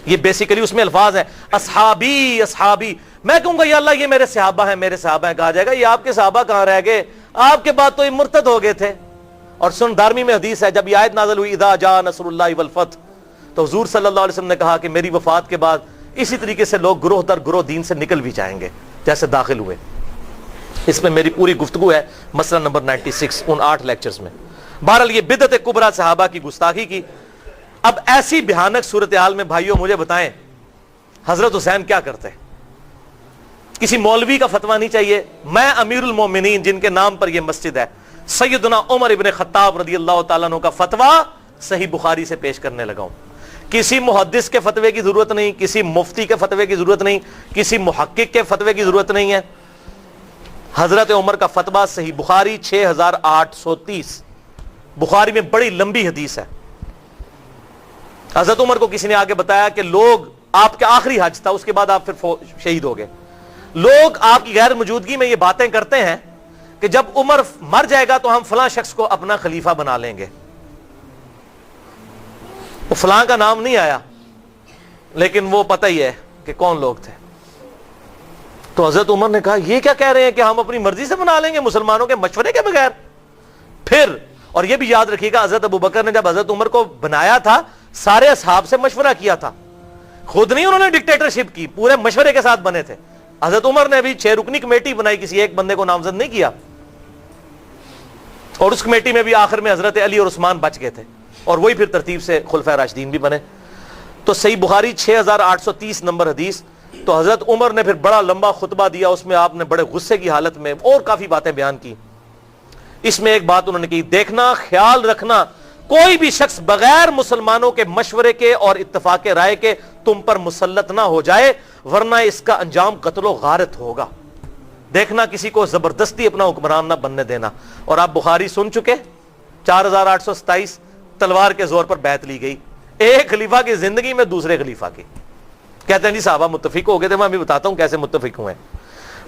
یہ بیسیکلی اس میں الفاظ ہیں اصحابی اصحابی. میں کہوں گا یا اللہ یہ میرے صحابہ ہیں، میرے صحابہ ہیں. کہا جائے گا یہ آپ کے صحابہ کہاں رہ گئے، آپ کے بعد تو یہ مرتد ہو گئے تھے. اور سن دارمی میں حدیث ہے، جب یہ آیت نازل ہوئی اذا جاء نصر اللہ والفتح، تو حضور صلی اللہ علیہ وسلم نے کہا کہ میری وفات کے بعد اسی طریقے سے لوگ گروہ در گروہ دین سے نکل بھی جائیں گے جیسے داخل ہوئے. اس میں میری پوری گفتگو ہے مسئلہ نمبر 96 ان 8 لیکچرز میں. بہرحال یہ بدعت کبریٰ صحابہ کی گستاخی کی. اب ایسی بھیانک صورتحال میں بھائیوں مجھے بتائیں حضرت حسین کیا کرتے؟ کسی مولوی کا فتویٰ نہیں چاہیے. میں امیر المومنین جن کے نام پر یہ مسجد ہے، سیدنا عمر ابن خطاب رضی اللہ تعالیٰ عنہ کا فتویٰ صحیح بخاری سے پیش کرنے لگا ہوں. کسی محدث کے فتوے کی ضرورت نہیں، کسی مفتی کے فتوے کی ضرورت نہیں، کسی محقق کے فتوے کی ضرورت نہیں ہے. حضرت عمر کا فتویٰ صحیح بخاری 6830، بخاری میں بڑی لمبی حدیث ہے. حضرت عمر کو کسی نے آگے بتایا کہ لوگ، آپ کے آخری حج تھا، اس کے بعد آپ پھر شہید ہو گئے، لوگ آپ کی غیر موجودگی میں یہ باتیں کرتے ہیں کہ جب عمر مر جائے گا تو ہم فلاں شخص کو اپنا خلیفہ بنا لیں گے. وہ فلاں کا نام نہیں آیا، لیکن وہ پتہ ہی ہے کہ کون لوگ تھے. تو حضرت عمر نے کہا یہ کیا کہہ رہے ہیں کہ ہم اپنی مرضی سے بنا لیں گے مسلمانوں کے مشورے کے بغیر؟ پھر اور یہ بھی یاد رکھیے گا، حضرت ابوبکر نے جب حضرت عمر کو بنایا تھا سارے اصحاب سے مشورہ کیا تھا، خود نہیں انہوں نے ڈکٹیٹرشپ کی، پورے مشورے کے ساتھ بنے تھے. حضرت عمر نے بھی 6 رکنی کمیٹی بنائی، کسی ایک بندے کو نامزد نہیں کیا، اور اس کمیٹی میں بھی آخر میں حضرت علی اور عثمان بچ گئے تھے، اور وہی پھر ترتیب سے خلفائے راشدین بھی بنے. تو صحیح بخاری 6830 نمبر حدیث. تو حضرت عمر نے پھر بڑا لمبا خطبہ دیا، اس میں آپ نے بڑے غصے کی حالت میں اور کافی باتیں بیان کی. اس میں ایک بات انہوں نے کی، دیکھنا، خیال رکھنا کوئی بھی شخص بغیر مسلمانوں کے مشورے کے اور اتفاق رائے کے تم پر مسلط نہ ہو جائے، ورنہ اس کا انجام قتل و غارت ہوگا. دیکھنا کسی کو زبردستی اپنا حکمران نہ بننے دینا. اور آپ بخاری سن چکے، 4827 تلوار کے زور پر بیعت لی گئی، ایک خلیفہ کی زندگی میں دوسرے خلیفہ کی. کہتے ہیں جی صحابہ متفق ہو گئے تھے. میں ابھی بتاتا ہوں کیسے متفق ہوئے.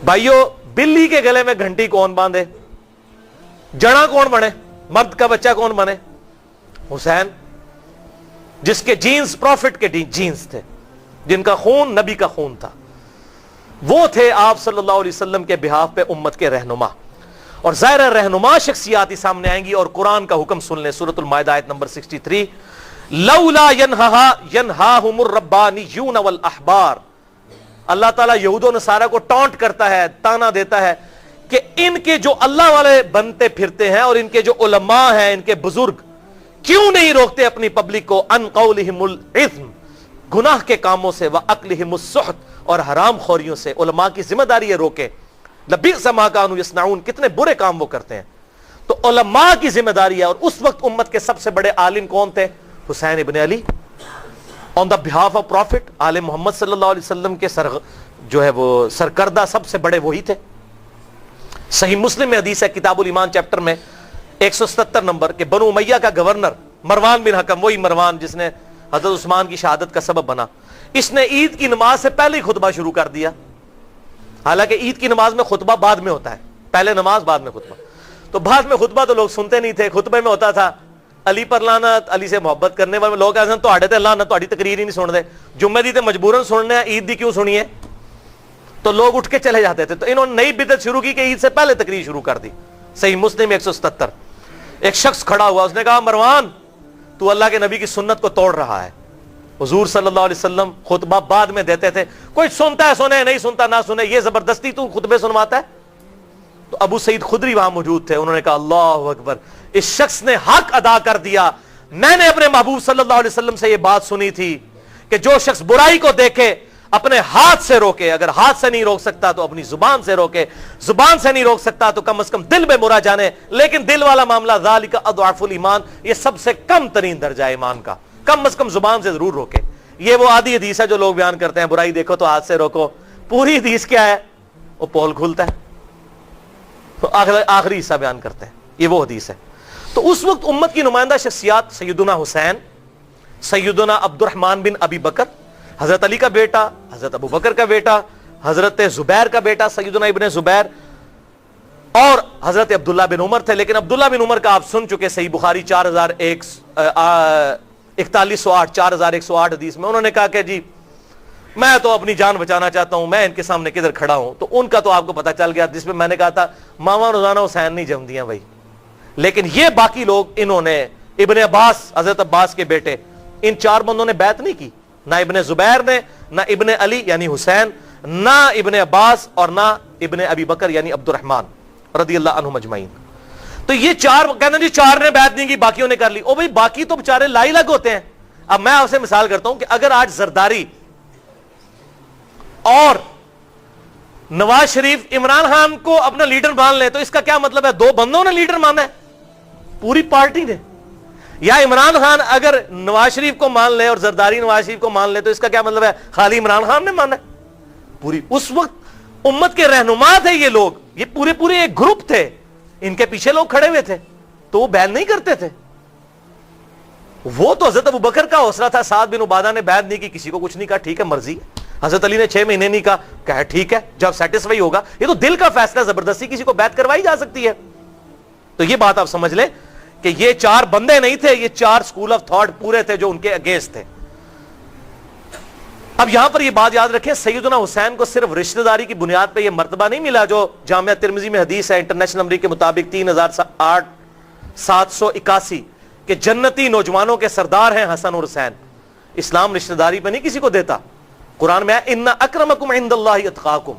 بھائیو، بلی کے گلے میں گھنٹی کون باندھے؟ جڑا کون بنے؟ مرد کا بچہ کون بنے؟ حسین، جس کے جینز پروفٹ کے جینز تھے، جن کا خون نبی کا خون تھا. وہ تھے آپ صلی اللہ علیہ وسلم کے بہاف پہ امت کے رہنما. اور ظاہر رہنما شخصیات ہی سامنے آئیں گی. اور قرآن کا حکم سن لیں، سورۃ المائدہ آیت نمبر 63، لولا ینہاہم الربانیون والاحبار. اللہ تعالیٰ یہود و نصارہ کو ٹانٹ کرتا ہے، تانا دیتا ہے کہ ان کے جو اللہ والے بنتے پھرتے ہیں اور ان کے جو علماء ہیں، ان کے بزرگ، کیوں نہیں روکتے اپنی پبلک کو ان قولہم العظم، گناہ کے کاموں سے، وَأَكْلِهِمُ السُّحْتِ اور حرام خوریوں سے۔ علماء کی ذمہ داری ہے روکے، لَبِئْسَ مَا كَانُوا يَصْنَعُونَ، کتنے برے کام وہ کرتے ہیں۔ تو علماء کی ذمہ داری ہے، اور اس وقت امت کے سب سے بڑے عالم کون تھے؟ حسین ابن علی، آن دا بہاف آف پروفٹ، آل محمد صلی اللہ علیہ وسلم کے جو ہے وہ سرکردہ سب سے بڑے وہی تھے۔ صحیح مسلم میں حدیث ہے، کتاب الایمان چیپٹر میں 177 نمبر، کہ بنو امیہ کا گورنر مروان بن حکم، وہی مروان جس نے حضرت عثمان کی شہادت کا سبب بنا، اس نے عید کی نماز سے پہلے ہی خطبہ شروع کر دیا۔ حالانکہ عید کی نماز میں خطبہ بعد میں ہوتا ہے، پہلے نماز بعد میں خطبہ۔ تو بعد میں خطبہ تو لوگ سنتے نہیں تھے، خطبے میں ہوتا تھا علی پر لعنت، علی سے محبت کرنے والے لوگ ایسے تو آڑے تے لعنت، تہاڈی تقریر ہی نہیں سن دے، جمعے دی تے مجبوراً سننے ہیں، عید دی کیوں سنیے؟ تو لوگ اٹھ کے چلے جاتے تھے۔ تو انہوں نے نئی بدعت شروع کی کہ عید سے پہلے تقریر شروع کر دی۔ صحیح مسلم 177۔ ایک شخص کھڑا ہوا، اس نے کہا مروان تو اللہ کے نبی کی سنت کو توڑ رہا ہے۔ حضور صلی اللہ علیہ وسلم خطبہ بعد میں دیتے تھے، کوئی سنتا ہے سنے، نہیں سنتا نہ سنے، یہ زبردستی تو خطبے سنواتا ہے؟ تو ابو سعید خدری وہاں موجود تھے، انہوں نے کہا اللہ اکبر، اس شخص نے حق ادا کر دیا۔ میں نے اپنے محبوب صلی اللہ علیہ وسلم سے یہ بات سنی تھی کہ جو شخص برائی کو دیکھے اپنے ہاتھ سے روکے، اگر ہاتھ سے نہیں روک سکتا تو اپنی زبان سے روکے، زبان سے نہیں روک سکتا تو کم از کم دل میں برا جانے، لیکن دل والا معاملہ ذالک اضعف الایمان، یہ سب سے کم ترین درجہ ہے ایمان کا، کم از کم زبان سے ضرور روکے۔ یہ وہ آدھی حدیث ہے جو لوگ بیان کرتے ہیں، برائی دیکھو تو ہاتھ سے روکو، پوری حدیث کیا ہے؟ وہ پول کھولتا ہے، تو آخری حصہ بیان کرتے ہیں، یہ وہ حدیث ہے۔ تو اس وقت امت کی نمائندہ شخصیات سیدنا حسین، سیدنا عبد الرحمن بن ابی بکر، حضرت علی کا بیٹا، حضرت ابو بکر کا بیٹا، حضرت زبیر کا بیٹا سیدنا ابن زبیر، اور حضرت عبداللہ بن عمر تھے۔ لیکن عبداللہ بن عمر کا آپ سن چکے، صحیح بخاری 4108 4108 حدیث میں انہوں نے کہا کہ جی میں تو اپنی جان بچانا چاہتا ہوں، میں ان کے سامنے کدھر کھڑا ہوں؟ تو ان کا تو آپ کو پتا چل گیا، جس میں میں نے کہا تھا ماما روزانہ حسین نہیں جمدیاں بھائی۔ لیکن یہ باقی لوگ، انہوں نے ابن عباس، حضرت عباس کے بیٹے، ان چار بندوں نے بیعت نہیں کی، نہ ابن زبیر نے، نہ ابن علی یعنی حسین، نہ ابن عباس، اور نہ ابن ابی بکر یعنی عبد الرحمن رضی اللہ عنہم اجمعین۔ تو یہ چار کہتے ہیں جی چار نے بیعت نہیں کی باقیوں نے کر لی۔ او بھائی باقی تو بیچارے لائی لگ ہوتے ہیں۔ اب میں آپ سے مثال کرتا ہوں کہ اگر آج زرداری اور نواز شریف عمران خان کو اپنا لیڈر مان لے تو اس کا کیا مطلب ہے؟ دو بندوں نے لیڈر مانا ہے؟ پوری پارٹی نے۔ یا عمران خان اگر نواز شریف کو مان لے اور زرداری نواز شریف کو مان لے تو اس کا کیا مطلب ہے؟ خالی عمران خان نے مانا ہے؟ پوری اس وقت امت کے رہنما تھے یہ لوگ، یہ پورے ایک گروپ تھے، ان کے پیچھے لوگ کھڑے ہوئے تھے، تو وہ بیعت نہیں کرتے تھے۔ وہ تو حضرت ابو بکر کا حوصلہ تھا، سعد بن عبادہ نے بیعت نہیں کی، کسی کو کچھ نہیں کہا، ٹھیک ہے مرضی ہے۔ حضرت علی نے 6 مہینے نہیں کہا ٹھیک ہے، جب سیٹسفائی ہوگا۔ یہ تو دل کا فیصلہ، زبردستی کسی کو بیعت کروائی جا سکتی ہے؟ تو یہ بات آپ سمجھ لیں کہ یہ چار بندے نہیں تھے، یہ چار سکول آف تھاٹ پورے تھے جو ان کے اگینسٹ تھے۔ اب یہاں پر یہ بات یاد رکھیں، سیدنا حسین کو صرف رشتہ داری کی بنیاد پہ یہ مرتبہ نہیں ملا جو جامعہ ترمذی میں حدیث ہے انٹرنیشنل نمبر کے مطابق 3781 کہ جنتی نوجوانوں کے سردار ہیں حسن اور حسین۔ اسلام رشتہ داری پہ نہیں کسی کو دیتا، قرآن میں ہے ان اکرمکم عند اللہ اتقاکم،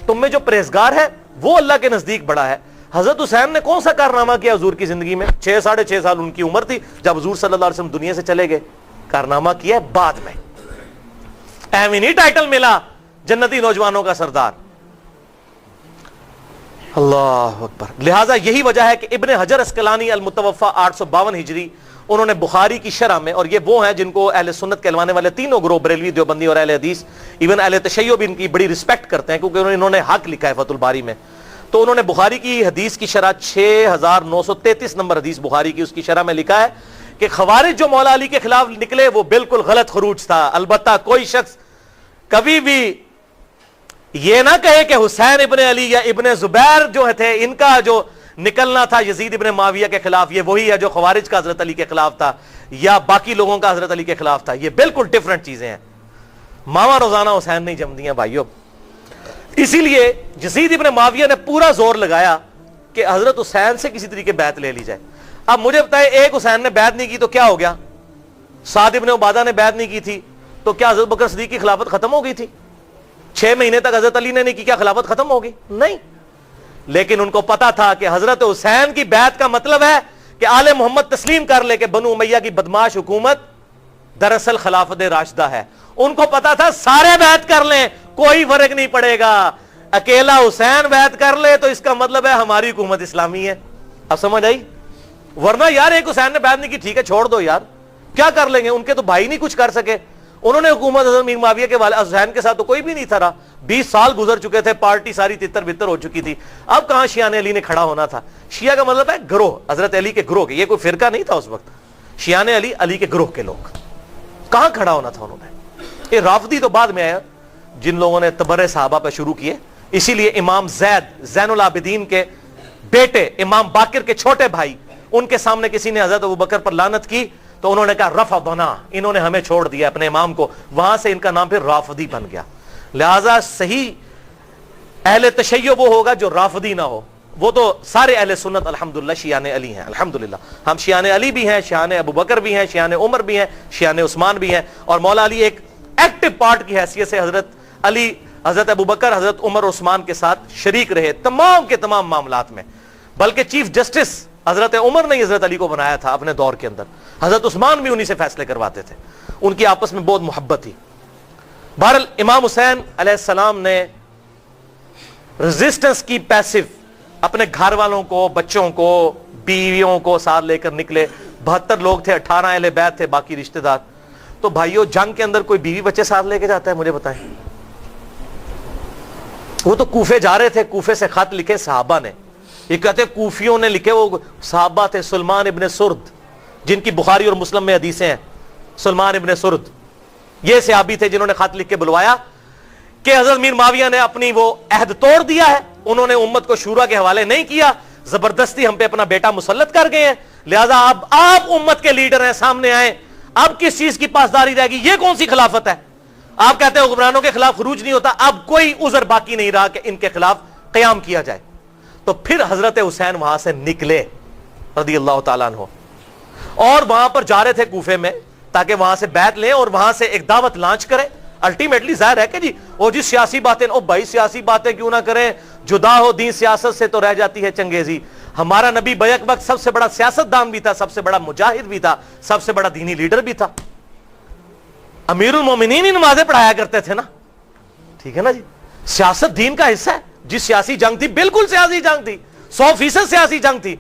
تم میں جو پرہیزگار ہے وہ اللہ کے نزدیک بڑا ہے۔ حضرت حسین نے کون سا کارنامہ کیا حضور کی زندگی میں؟ 6 سال ان کی عمر تھی جب حضور صلی اللہ علیہ وسلم دنیا سے چلے گئے۔ کارنامہ کیا ہے بعد میں، ایویں نہیں ٹائٹل ملا جنتی نوجوانوں کا سردار۔ اللہ اکبر۔ لہٰذا یہی وجہ ہے کہ ابن حجر اسقلانی المتوفا 852 ہجری، انہوں نے بخاری کی شرح میں، اور یہ وہ ہیں جن کو اہل سنت کہلوانے والے تینوں گروہ، بریلوی، دیوبندی اور اہل حدیث، ایون اہل تشیع بھی ان کی بڑی رسپیکٹ کرتے ہیں کیونکہ انہوں نے حق لکھا ہے فتح الباری میں۔ تو انہوں نے بخاری کی حدیث کی شرح 6933 نمبر حدیث بخاری کی، اس کی شرح میں لکھا ہے کہ خوارج جو مولا علی کے خلاف نکلے وہ بالکل غلط خروج تھا۔ البتہ کوئی شخص کبھی بھی یہ نہ کہے کہ حسین ابن علی یا ابن زبیر جو تھے ان کا جو نکلنا تھا یزید ابن معاویہ کے خلاف یہ وہی ہے جو خوارج کا حضرت علی کے خلاف تھا یا باقی لوگوں کا حضرت علی کے خلاف تھا، یہ بالکل ڈیفرنٹ چیزیں ہیں۔ ماما روزانہ حسین نہیں جمدیاں بھائیو۔ اسی لیے یزید ابن معاویہ نے پورا زور لگایا کہ حضرت حسین سے کسی طریقے بیعت لے لی جائے۔ اب مجھے بتائیں، ایک حسین نے بیعت نہیں کی تو کیا ہو گیا؟ سعد ابن عبادہ نے بیعت نہیں کی تھی تو کیا حضرت بکر صدیق کی خلافت ختم ہو گئی تھی؟ 6 مہینے تک حضرت علی نے نہیں کی، کیا خلافت ختم ہوگی؟ نہیں۔ لیکن ان کو پتا تھا کہ حضرت حسین کی بیعت کا مطلب ہے کہ آل محمد تسلیم کر لے کہ بنو امیہ کی بدماش حکومت دراصل خلافت راشدہ ہے. ان کو پتا تھا سارے بیعت کر لیں کوئی فرق نہیں پڑے گا, اکیلا حسین بیعت کر لے تو اس کا مطلب ہے ہماری حکومت اسلامی ہے. اب سمجھ آئی؟ ورنہ یار ایک حسین نے بیعت نہیں کی, ٹھیک ہے چھوڑ دو یار, کیا کر لیں گے, ان کے تو بھائی نہیں کچھ کر سکے. انہوں نے حکومت حضرت میر معاویہ کے والد حسین کے ساتھ تو کوئی بھی نہیں تھا, 20 سال گزر چکے تھے, پارٹی ساری تتر بتر ہو چکی تھی. اب کہاں شیعہ علی نے کھڑا ہونا تھا؟ شیعہ کا مطلب ہے گروہ, حضرت علی کے گروہ کے, یہ کوئی فرقہ نہیں تھا اس وقت. شیعہ علی, علی کے گروہ کے لوگ, کہاں کھڑا ہونا تھا انہوں نے؟ یہ رافضی تو بعد میں آیا, جن لوگوں نے تبرئ صحابہ پہ شروع کیے. اسی لیے امام زین العابدین کے بیٹے امام باقر کے چھوٹے بھائی, ان کے سامنے کسی نے حضرت ابوبکر پر لعنت کی تو انہوں نے کہا رفضنا, انہوں نے ہمیں چھوڑ دیا اپنے امام کو. وہاں سے ان کا نام پھر رافضی بن گیا. لہذا صحیح اہل تشیع وہ ہوگا جو رافضی نہ ہو. وہ تو سارے اہل سنت الحمدللہ شیعہ علی ہیں, الحمدللہ ہم شیعہ علی بھی ہیں, شیعہ ابوبکر بھی ہیں, شیعہ عمر بھی ہیں, شیعہ عثمان بھی ہیں. اور مولا علی ایک ایکٹیو پارٹ کی حیثیت سے حضرت علی, حضرت ابوبکر, حضرت عمر, عثمان کے ساتھ شریک رہے تمام کے تمام معاملات میں. بلکہ چیف جسٹس حضرت عمر نے حضرت علی کو بنایا تھا اپنے دور کے اندر, حضرت عثمان بھی انہی سے فیصلے کرواتے تھے, ان کی آپس میں بہت محبت تھی. بہرحال امام حسین علیہ السلام نے ریزسٹنس کی پیسو, اپنے گھر والوں کو, بچوں کو, بیویوں کو ساتھ لے کر نکلے. 72 لوگ تھے, 18 اہل بیت تھے, باقی رشتہ دار. تو بھائیو جنگ کے اندر کوئی بیوی بچے ساتھ لے کے جاتا ہے؟ مجھے بتائیں. وہ تو کوفے جا رہے تھے, کوفے سے خط لکھے صحابہ نے, یہ کہتے کوفیوں نے لکھے, وہ صحابہ تھے سلمان ابن سرد جن کی بخاری اور مسلم میں حدیثیں ہیں. سلمان ابن سرد یہ صحابی تھے جنہوں نے خط لکھ کے بلوایا کہ حضرت میر معاویہ نے اپنی وہ عہد توڑ دیا ہے, انہوں نے امت کو شورا کے حوالے نہیں کیا, زبردستی ہم پہ اپنا بیٹا مسلط کر گئے ہیں, لہذا اب آپ امت کے لیڈر ہیں, سامنے آئیں, اب کس چیز کی پاسداری رہے گی؟ یہ کون سی خلافت ہے؟ آپ کہتے ہیں حکمرانوں کے خلاف خروج نہیں ہوتا, اب کوئی عذر باقی نہیں رہا کہ ان کے خلاف قیام کیا جائے. تو پھر حضرت حسین وہاں سے نکلے رضی اللہ تعالیٰ عنہ, اور وہاں پر جا رہے تھے کوفے میں تاکہ وہاں سے بیعت لیں اور وہاں سے ایک دعوت لانچ کریں. الٹیمیٹلی ظاہر ہے کہ جی وہ جی سیاسی باتیں, او بھائی سیاسی باتیں کیوں نہ کریں, جدا ہو دین سیاست سے تو رہ جاتی ہے چنگیزی. ہمارا نبی بیک وقت سب سے بڑا سیاست دان بھی تھا, سب سے بڑا مجاہد بھی تھا, سب سے بڑا دینی لیڈر بھی تھا. امیر المومنین ہی نمازیں پڑھایا کرتے تھے نا, ٹھیک ہے نا جی. سیاست دین کا حصہ ہے. جی سیاسی جنگ تھی, بالکل سیاسی جنگ تھی, 100% سیاسی جنگ تھی.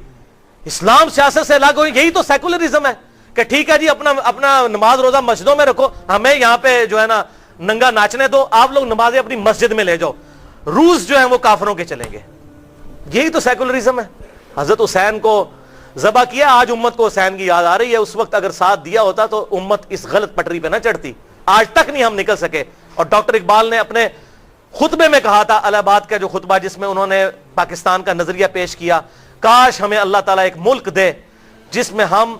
اسلام سیاست سے الگ ہو, یہی تو سیکولرزم ہے کہ ٹھیک ہے جی اپنا نماز روزہ مسجدوں میں رکھو, ہمیں یہاں پہ جو ہے نا ننگا ناچنے دو, آپ لوگ نمازیں اپنی مسجد میں لے جاؤ, روز جو ہیں وہ کافروں کے چلیں گے. یہی تو سیکولرزم ہے. حضرت حسین کو ذبح کیا, آج امت کو حسین کی یاد آ رہی ہے. اس وقت اگر ساتھ دیا ہوتا تو امت اس غلط پٹری پہ نہ چڑھتی, آج تک نہیں ہم نکل سکے. اور ڈاکٹر اقبال نے اپنے خطبے میں کہا تھا, الہ آباد کا جو خطبہ جس میں انہوں نے پاکستان کا نظریہ پیش کیا, کاش ہمیں اللہ تعالیٰ ایک ملک دے جس میں ہم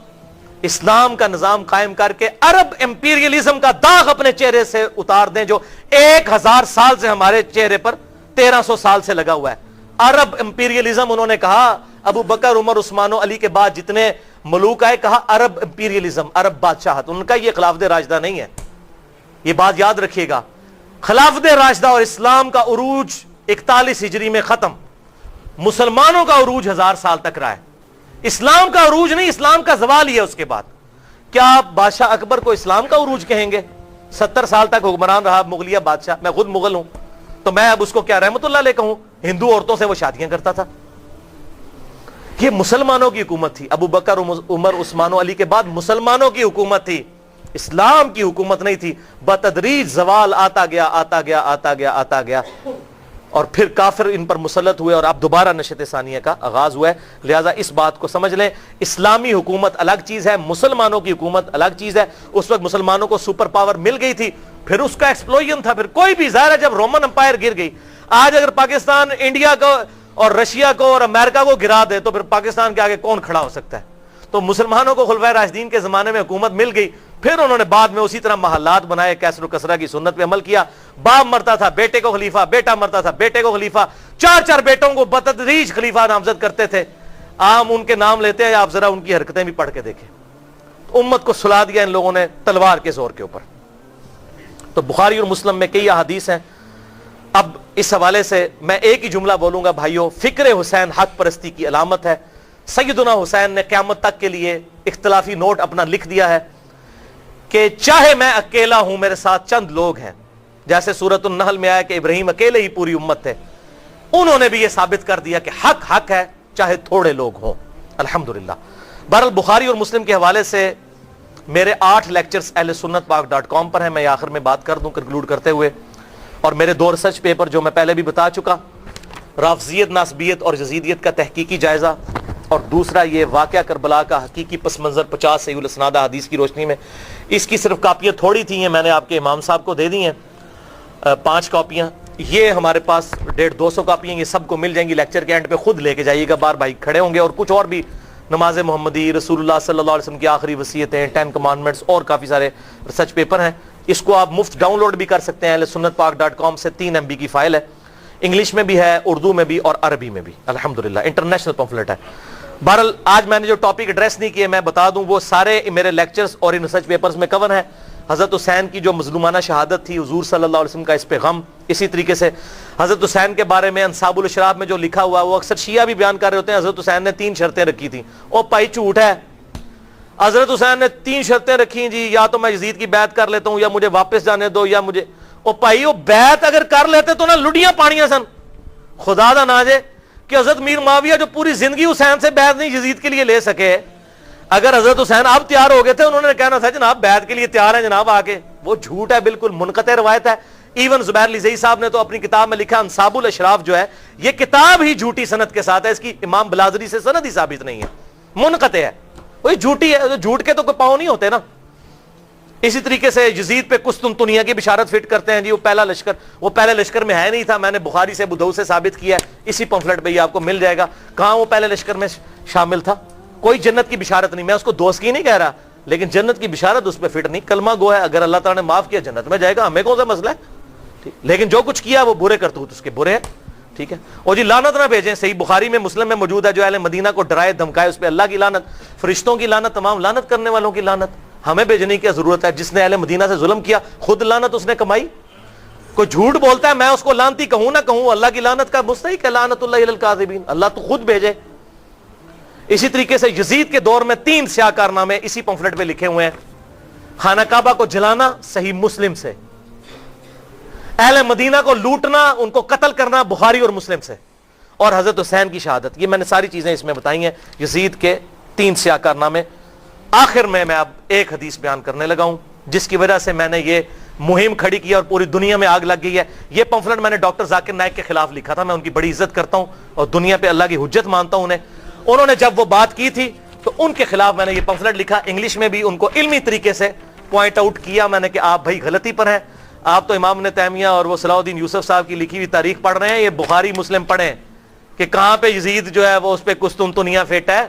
اسلام کا نظام قائم کر کے عرب امپیریلزم کا داغ اپنے چہرے سے اتار دیں, جو 1000 سال سے ہمارے چہرے پر 1300 سال سے لگا ہوا ہے. عرب امپیریلزم انہوں نے کہا, ابو بکر, عمر, عثمان و علی کے بعد جتنے ملوک آئے, کہا عرب امپیریلزم, عرب بادشاہت. ان کا یہ خلافت راشدہ نہیں ہے, یہ بات یاد رکھیے گا. خلافت راشدہ اور اسلام کا عروج 41 ہجری میں ختم, مسلمانوں کا عروج 1000 سال تک رہا ہے. اسلام کا عروج نہیں, اسلام کا زوال ہی ہے اس کے بعد. کیا آپ بادشاہ اکبر کو اسلام کا عروج کہیں گے؟ 70 سال تک حکمران رہا مغلیہ بادشاہ, میں خود مغل ہوں, تو میں اب اس کو کیا رحمت اللہ علیہ کہوں؟ ہندو عورتوں سے وہ شادیاں کرتا تھا. یہ مسلمانوں کی حکومت تھی. ابو بکر, عمر, عثمان و علی کے بعد مسلمانوں کی حکومت تھی, اسلام کی حکومت نہیں تھی. بتدریج زوال آتا گیا, آتا گیا, آتا گیا, آتا گیا, اور پھر کافر ان پر مسلط ہوئے اور اب دوبارہ نشت ثانیہ کا آغاز ہوا ہے. لہٰذا اس بات کو سمجھ لیں, اسلامی حکومت الگ چیز ہے, مسلمانوں کی حکومت الگ چیز ہے. اس وقت مسلمانوں کو سپر پاور مل گئی تھی, پھر اس کا ایکسپلوژن تھا. پھر کوئی بھی ظاہر ہے جب رومن امپائر گر گئی, آج اگر پاکستان انڈیا کو اور رشیا کو اور امریکہ کو گرا دے تو پھر پاکستان کے آگے کون کھڑا ہو سکتا ہے؟ تو مسلمانوں کو خلفائے راشدین کے زمانے میں حکومت مل گئی, پھر انہوں نے بعد میں اسی طرح محلات بنائے, کیسر و کسرہ کی سنت پہ عمل کیا. باپ مرتا تھا بیٹے کو خلیفہ, بیٹا مرتا تھا بیٹے کو خلیفہ, 4 بیٹوں کو بتدریج خلیفہ نامزد کرتے تھے. عام ان کے نام لیتے ہیں, آپ ذرا ان کی حرکتیں بھی پڑھ کے دیکھیں. امت کو سلا دیا ان لوگوں نے تلوار کے زور کے اوپر. تو بخاری اور مسلم میں کئی احادیث ہیں. اب اس حوالے سے میں ایک ہی جملہ بولوں گا بھائیو, فکر حسین حق پرستی کی علامت ہے. سیدنا حسین نے قیامت تک کے لیے اختلافی نوٹ اپنا لکھ دیا ہے. کہ چاہے میں اکیلا ہوں میرے ساتھ چند لوگ ہیں، جیسے سورۃ النحل میں آیا کہ ابراہیم اکیلے ہی پوری امت تھے، انہوں نے بھی یہ ثابت کر دیا کہ حق حق ہے چاہے تھوڑے لوگ ہوں، الحمدللہ۔ بہرحال بخاری اور مسلم کے حوالے سے میرے 8 لیکچرز ahlsunnatpak.com پر ہیں، میں آخر میں بات کر دوں کنکلوڈ کرتے ہوئے، اور میرے 2 ریسرچ پیپر جو میں پہلے بھی بتا چکا، رافضیت، ناسبیت اور یزیدیت کا تحقیقی جائزہ، اور دوسرا یہ واقعہ کربلا کا حقیقی پس منظر 50 صحیح الاسناد حدیث کی روشنی میں۔ اس کی صرف کاپیاں تھوڑی تھیں، یہ میں نے آپ کے امام صاحب کو دے دی ہیں 5 کاپیاں، یہ ہمارے پاس 150-200 کاپیاں، یہ سب کو مل جائیں گی، لیکچر کے اینڈ پہ خود لے کے جائیے گا، بار بھائی کھڑے ہوں گے، اور کچھ اور بھی نماز محمدی، رسول اللہ صلی اللہ علیہ وسلم کی آخری وصیتیں، 10 کمانڈمنٹس اور کافی سارے ریسرچ پیپر ہیں۔ اس کو آپ مفت ڈاؤن لوڈ بھی کر سکتے ہیں ahlsunnatpak.com سے، 3 MB کی فائل ہے، انگلش میں بھی ہے، اردو میں بھی اور عربی میں بھی، الحمدللہ انٹرنیشنل پمفلٹ ہے۔ بہرحال آج میں نے جو ٹاپک ایڈریس نہیں کیے میں بتا دوں، وہ سارے میرے لیکچرز اور ان ریسرچ پیپرز میں کور ہیں۔ حضرت حسین کی جو مظلومانہ شہادت تھی، حضور صلی اللہ علیہ وسلم کا اس پہ غم، اسی طریقے سے حضرت حسین کے بارے میں انصاب الاشراف میں جو لکھا ہوا، وہ اکثر شیعہ بھی بیان کر رہے ہوتے ہیں حضرت حسین نے 3 شرطیں رکھی تھیں، او بھائی جھوٹ ہے، حضرت حسین نے 3 شرطیں رکھی جی، یا تو میں یزید کی بیعت کر لیتا ہوں، یا مجھے واپس جانے دو، یا مجھے، او بھائی وہ بیعت اگر کر لیتے تو نہ لڈیاں پانیاں سن، خدا دا ناجے کہ حضرت میر معاویہ جو پوری زندگی حسین سے بیعت نہیں یزید کے لیے لے سکے، اگر حضرت حسین اب تیار ہو گئے تھے، انہوں نے کہنا تھا جناب بیعت کے لیے تیار ہیں جناب آ کے، وہ جھوٹ ہے، بالکل منقطع روایت ہے۔ ایون زبیر لزئی صاحب نے تو اپنی کتاب میں لکھا انصاب الاشراف جو ہے، یہ کتاب ہی جھوٹی سند کے ساتھ ہے، اس کی امام بلازری سے سند ہی ثابت نہیں ہے، منقطع ہے، وہی جھوٹی ہے، جھوٹ کے تو کوئی پاؤں نہیں ہوتے نا۔ اسی طریقے سے یزید پہ قسطنطنیہ کی بشارت فٹ کرتے ہیں جی، وہ پہلا لشکر، وہ پہلے لشکر میں ہے نہیں تھا، میں نے بخاری سے ابو داؤد سے ثابت کیا ہے، اسی پمفلٹ پہ یہ آپ کو مل جائے گا، کہاں وہ پہلے لشکر میں شامل تھا، کوئی جنت کی بشارت نہیں، میں اس کو دوست کی نہیں کہہ رہا، لیکن جنت کی بشارت اس پہ فٹ نہیں، کلمہ گو ہے، اگر اللہ تعالیٰ نے معاف کیا جنت میں جائے گا، ہمیں کون سا مسئلہ ہے، ٹھیک، لیکن جو کچھ کیا وہ برے کرتوت اس کے برے ہیں، ٹھیک ہے۔ اور جی لعنت نہ بھیجیں، صحیح بخاری میں مسلم میں موجود ہے، جو اہل مدینہ کو ڈرائے دھمکائے اس پہ اللہ کی لعنت، فرشتوں کی لعنت، تمام لعنت کرنے والوں کی لعنت، ہمیں بھیجنے کی ضرورت ہے، جس نے اہل مدینہ سے ظلم کیا خود لعنت اس نے کمائی، کوئی جھوٹ بولتا ہے میں اس کو لعنتی کہوں نہ کہوں، اللہ کی لعنت کا مستحق ہے، لعنت اللہ علی الکاذبین، اللہ تو خود بھیجے۔ اسی طریقے سے یزید کے دور میں 3 سیاہ کارنامے اسی پمفلٹ پہ لکھے ہوئے ہیں، خانہ کعبہ کو جلانا صحیح مسلم سے، اہل مدینہ کو لوٹنا، ان کو قتل کرنا بخاری اور مسلم سے، اور حضرت حسین کی شہادت، یہ میں نے ساری چیزیں اس میں بتائی ہیں، یزید کے 3 سیاہ کارنامے۔ آخر میں اب ایک حدیث بیان کرنے لگا ہوں جس کی وجہ سے میں نے یہ مہم کھڑی کی اور پوری دنیا میں آگ لگ گئی ہے۔ یہ پمفلٹ میں نے ڈاکٹر ذاکر نائک کے خلاف لکھا تھا، میں ان کی بڑی عزت کرتا ہوں اور دنیا پہ اللہ کی حجت مانتا ہوں انہیں، انہوں نے جب وہ بات کی تھی تو ان کے خلاف میں نے یہ پمفلٹ لکھا، انگلش میں بھی ان کو علمی طریقے سے پوائنٹ آؤٹ کیا میں نے کہ آپ بھائی غلطی پر ہیں، آپ تو امام ابن تیمیہ اور وہ صلاح الدین یوسف صاحب کی لکھی ہوئی تاریخ پڑھ رہے ہیں، یہ بخاری مسلم پڑھیں کہ کہاں پہ یزید جو ہے وہ اس پہ قسطنطنیہ فٹ ہے،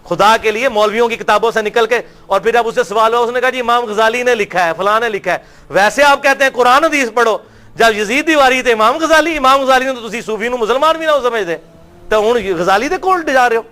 خدا کے لیے مولویوں کی کتابوں سے نکل کے، اور پھر اب اسے سوال ہوا، اس نے کہا جی امام غزالی نے لکھا ہے، فلاں نے لکھا ہے، ویسے آپ کہتے ہیں قرآن حدیث پڑھو، جب یزید دی واری تے امام غزالی نے تو تسی صوفی نو مسلمان بھی نہ سمجھتے، تو ہن غزالی دے کول جا رہے ہو۔